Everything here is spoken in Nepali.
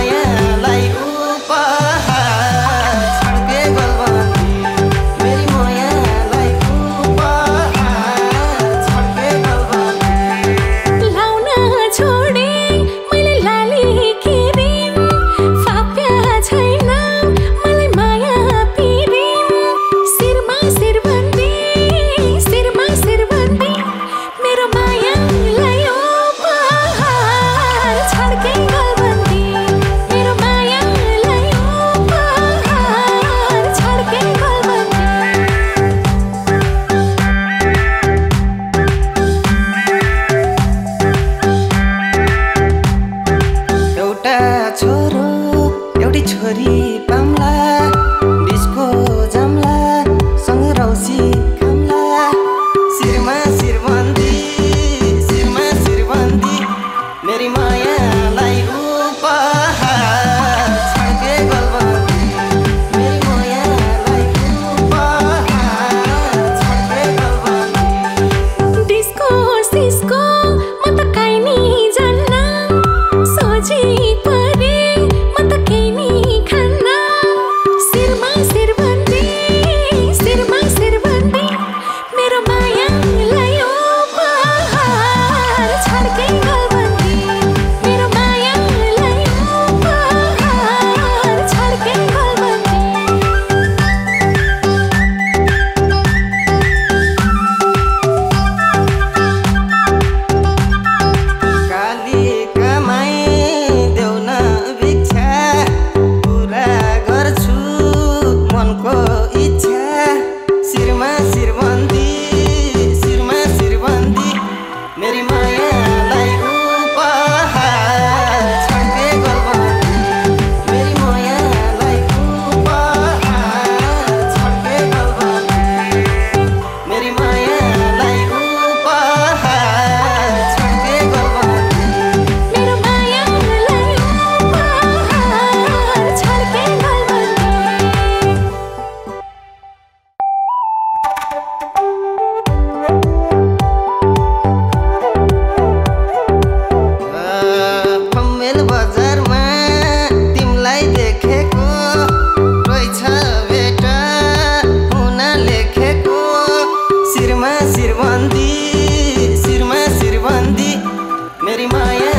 मायालाई उपहार छड्के गलबन्दी मेरी मायालाई उपहार छड्के गलबन्दी लाउन छोडे मैले लाली किरिम फाप्या छैन मलाई माया पिरिम शिरमा शिरबन्दी मेरो मायालाई उपहार छड्के गलबन्दी मेरो मायालाई उपहार छड्के गलबन्दी एउटा छोरो एउटी छोरी पाम्ला बिचको जाम्ला सँग रौसी खाम्ला शिरमा शिरबन्दी मेरी मायालाई उपहार छड्के गलबन्दी मेरी मायालाई उपहार छड्के गलबन्दी डिस्को सिस्को म त काहीँ नि जान्न सोझी परे म त केही नि खान्न शिरमा शिरबन्दी मेरो मायालाई उपहार छड्के गलबन्दी मेरो मायालाई उपहार छड्के गलबन्दी काली कमाई देऊ न भिक्षा पुरा गर्छु मनको इच्छा शिरमा शिरबन्दी मेरी मायालाई उपहार छड्के गलबन्दी मेरी मायालाई उपहार छड्के गलबन्दी मेरी मायालाई उपहार छड्के गलबन्दी मेरो मायालाई उपहार छड्के फम्मेल बजारमा तिमलाई देखेको रहेछ बेटा हुन लेखेको शिरमा शिरबन्दी मेरी माया